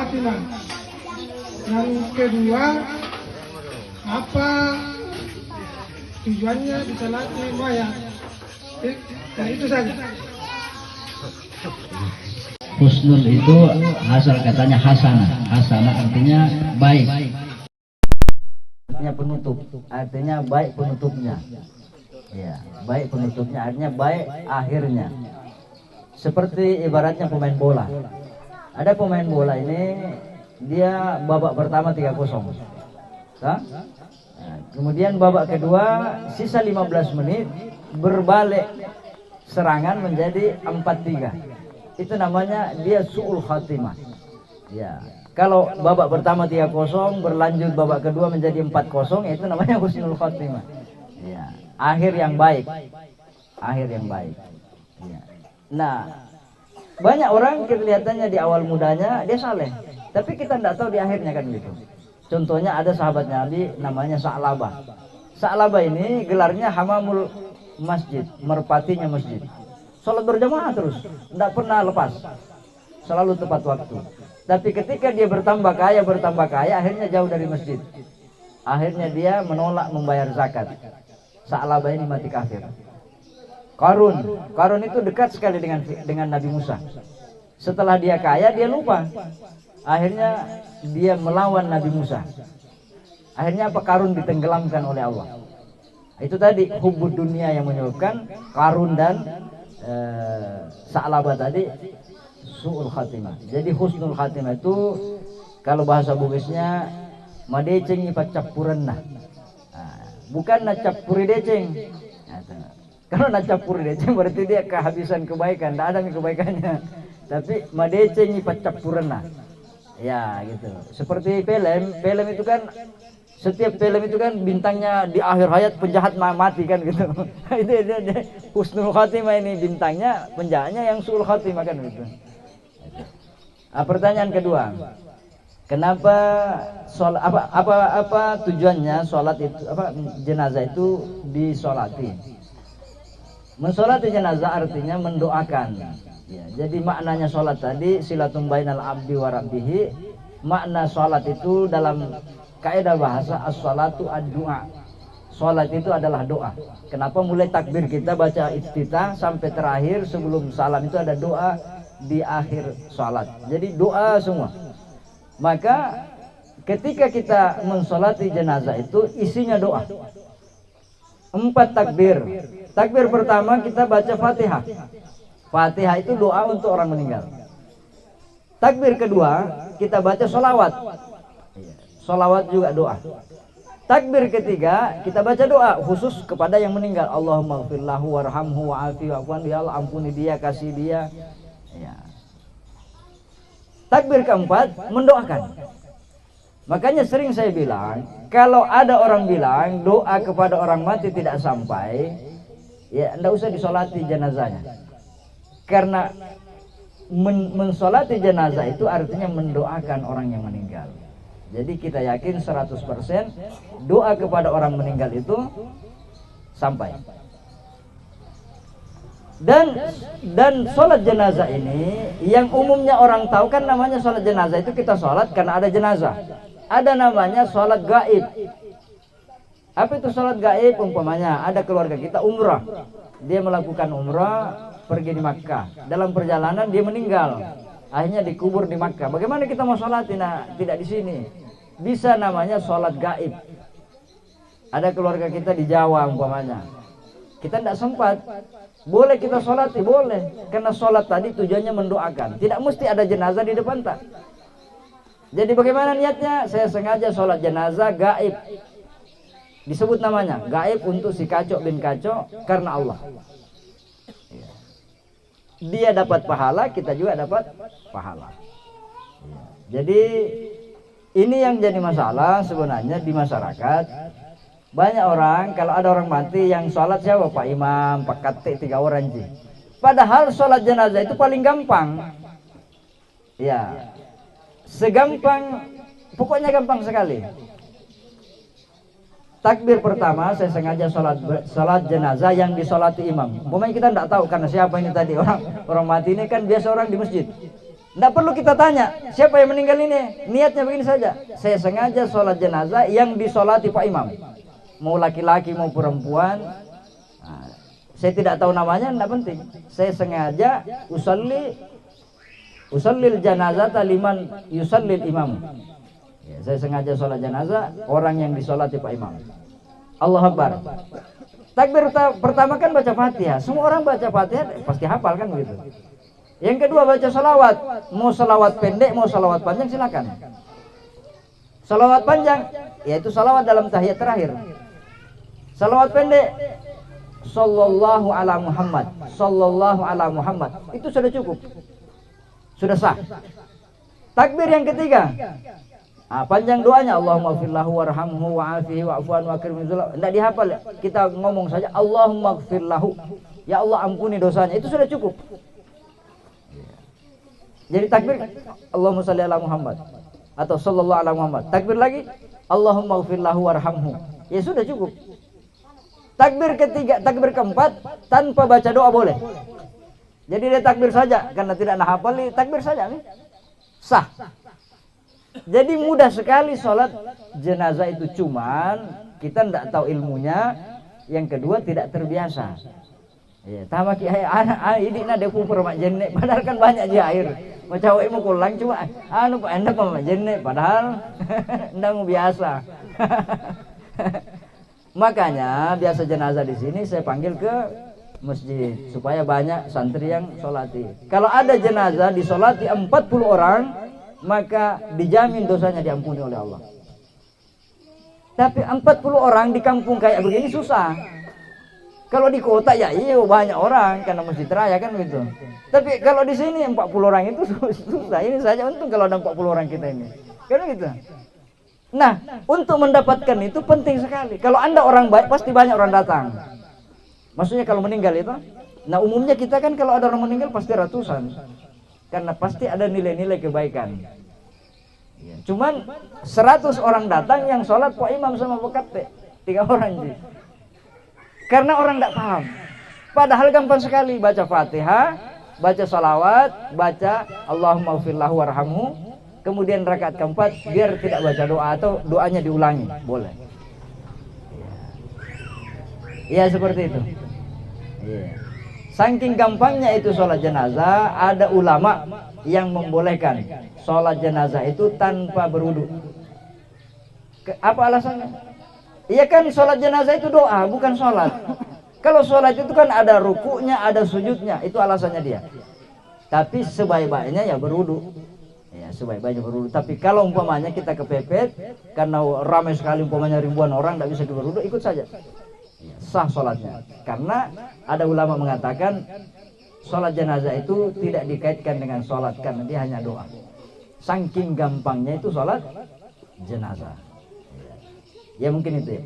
khatimah. Yang kedua, apa tujuannya disolati mayat? Nah, itu saja. Husnul itu asal katanya hasanah. Hasanah artinya baik. Artinya penutup. Artinya baik penutupnya. Ya, baik penutupnya artinya baik akhirnya. Seperti ibaratnya pemain bola. Ada pemain bola ini dia babak pertama 3-0. Nah, kemudian babak kedua sisa 15 menit berbalik serangan menjadi 4-3. Itu namanya dia su'ul khatimah. Ya. Kalau babak pertama 3-0 berlanjut babak kedua menjadi 4-0, itu namanya husnul khatimah. Ya. Akhir yang baik. Akhir yang baik. Ya. Nah, banyak orang kelihatannya di awal mudanya dia saleh, tapi kita tidak tahu di akhirnya kan gitu. Contohnya ada sahabat Nabi namanya Sa'labah. Sa'labah ini gelarnya hamamul masjid, merpatinya masjid. Sholat berjamaah terus, tidak pernah lepas, selalu tepat waktu. Tapi ketika dia bertambah kaya, akhirnya jauh dari masjid. Akhirnya dia menolak membayar zakat. Sa'labah ini mati kafir. Qarun itu dekat sekali dengan Nabi Musa. Setelah dia kaya, dia lupa. Akhirnya dia melawan Nabi Musa. Akhirnya apa? Qarun ditenggelamkan oleh Allah. Itu tadi hubbud dunia yang menyebabkan Qarun dan Sa'labah tadi su'ul khatimah. Jadi husnul khatimah itu kalau bahasa Bugisnya madeceng ipat cappurenna. Bukan nacappuri deceng. Kalau nacappuri deceng berarti dia kehabisan kebaikan, tidak ada kebaikannya. Tapi madeceng ipat cappurenna. Ya gitu. Seperti film itu kan, setiap film itu kan bintangnya di akhir hayat penjahat mati kan gitu. Itu husnul khatimah ini bintangnya, penjahatnya yang su'ul khatimah kan gitu. Nah, pertanyaan kedua, kenapa sholat, apa tujuannya sholat itu, jenazah itu disolati? Mensolati jenazah artinya mendoakan. Ya, jadi maknanya sholat tadi silatum bainal abdi wa rabbihi. Makna sholat itu dalam kaidah bahasa as-sholatu ad-du'a. Sholat itu adalah doa. Kenapa mulai takbir kita baca iftitah sampai terakhir sebelum salam itu ada doa di akhir sholat. Jadi doa semua. Maka ketika kita mensolati jenazah itu isinya doa. 4 takbir. Takbir pertama kita baca Fatihah. Fatihah itu doa untuk orang meninggal. Takbir kedua kita baca sholawat. Sholawat juga doa. Takbir ketiga kita baca doa khusus kepada yang meninggal. Allahumma gfirlahu warhamhu wa'afi wa'fuan, ya Allah ampuni dia, kasih dia. Ya. Takbir keempat mendoakan. Makanya sering saya bilang, kalau ada orang bilang doa kepada orang mati tidak sampai, ya tidak usah disolati jenazahnya. Karena mensolati jenazah itu artinya mendoakan orang yang meninggal. Jadi kita yakin 100% doa kepada orang meninggal itu sampai. Dan sholat jenazah ini yang umumnya orang tahu kan namanya sholat jenazah itu kita sholat karena ada jenazah. Ada namanya sholat gaib. Apa itu sholat gaib? Umpamanya ada keluarga kita umrah, dia melakukan umrah pergi di Makkah, dalam perjalanan dia meninggal, akhirnya dikubur di Makkah. Bagaimana kita mau sholat? Tidak di sini. Bisa namanya sholat gaib. Ada keluarga kita di Jawa umpamanya, kita tidak sempat. Boleh kita sholati, boleh. Karena sholat tadi tujuannya mendoakan. Tidak mesti ada jenazah di depan tak. Jadi bagaimana niatnya? Saya sengaja sholat jenazah gaib. Disebut namanya gaib untuk si Kacok bin Kacok karena Allah. Dia dapat pahala, kita juga dapat pahala. Jadi ini yang jadi masalah sebenarnya di masyarakat. Banyak orang, kalau ada orang mati yang sholat siapa? Pak Imam, Pak Kate, 3 orang sih. Padahal sholat jenazah itu paling gampang. Ya, segampang, pokoknya gampang sekali. Takbir pertama saya sengaja sholat jenazah yang disolati imam. Pokoknya kita tidak tahu karena siapa ini tadi orang mati ini kan biasa orang di masjid. Tidak perlu kita tanya siapa yang meninggal ini, niatnya begini saja. Saya sengaja sholat jenazah yang disolati Pak Imam, mau laki-laki mau perempuan. Nah, saya tidak tahu namanya, tidak penting. Saya sengaja usallil janazah liman yusallil imam. Ya, saya sengaja sholat jenazah orang yang disolati Pak Imam. Allahu Akbar. Takbir pertama kan baca Fatihah. Semua orang baca Fatihah pasti hafal kan begitu. Yang kedua baca salawat. Mau salawat pendek, mau salawat panjang silakan. Salawat panjang yaitu salawat dalam tahiyat terakhir. Salawat pendek sallallahu ala Muhammad, sallallahu ala Muhammad. Itu sudah cukup. Sudah sah. Takbir yang ketiga. Panjang doanya Allahumma gfirlahu warhamhu wa'afihi wa'fu anhu wa akrim nuzulahu. Tidak dihafal, kita ngomong saja Allahumma gfirlahu. Ya Allah ampuni dosanya. Itu sudah cukup. Jadi takbir Allahumma shalli ala Muhammad atau sallallahu ala Muhammad. Takbir lagi Allahumma gfirlahu warhamhu. Ya sudah cukup. Takbir ketiga, takbir keempat tanpa baca doa boleh. Jadi dia takbir saja karena tidak hafal, takbir saja nih. Sah. Jadi mudah sekali sholat jenazah itu, cuman kita tidak tahu ilmunya. Yang kedua tidak terbiasa. Ya, tamak anak ini ada kupur mak jenek, padahal kan banyak je air. Macam mau kulang cuma anu pak anda mak jenek, padahal ndak biasa. Makanya biasa jenazah di sini saya panggil ke masjid supaya banyak santri yang sholati. Kalau ada jenazah disolati 40 orang, maka dijamin dosanya diampuni oleh Allah. Tapi 40 orang di kampung kayak begini susah. Kalau di kota ya iya banyak orang karena masjid raya kan gitu. Tapi kalau di sini 40 orang itu susah. Ini saja untung kalau ada 40 orang kita ini. Kan gitu. Nah, untuk mendapatkan itu penting sekali. Kalau Anda orang baik pasti banyak orang datang. Maksudnya kalau meninggal itu. Nah, umumnya kita kan kalau ada orang meninggal pasti ratusan. Karena pasti ada nilai-nilai kebaikan. Ya, cuman 100 orang datang yang sholat Pak Imam sama Pak Kapte 3 orang sih. Karena orang tidak paham. Padahal gampang sekali baca Fatihah, baca salawat, baca Allahumma gfirlahu warhamhu. Kemudian rakaat keempat biar tidak baca doa atau doanya diulangi, boleh. Iya seperti itu. Iya. Saking gampangnya itu sholat jenazah, ada ulama yang membolehkan sholat jenazah itu tanpa berwudu. Apa alasannya? Iya kan sholat jenazah itu doa, bukan sholat. Kalau sholat itu kan ada rukuknya, ada sujudnya, itu alasannya dia. Tapi sebaik-baiknya ya berwudu. Ya sebaik-baiknya berwudu. Tapi kalau umpamanya kita kepepet, karena ramai sekali umpamanya ribuan orang tidak bisa berwudu, ikut saja. Sah sholatnya. Karena ada ulama mengatakan sholat jenazah itu tidak dikaitkan dengan sholat karena dia hanya doa. Saking gampangnya itu sholat jenazah. Ya mungkin itu ya.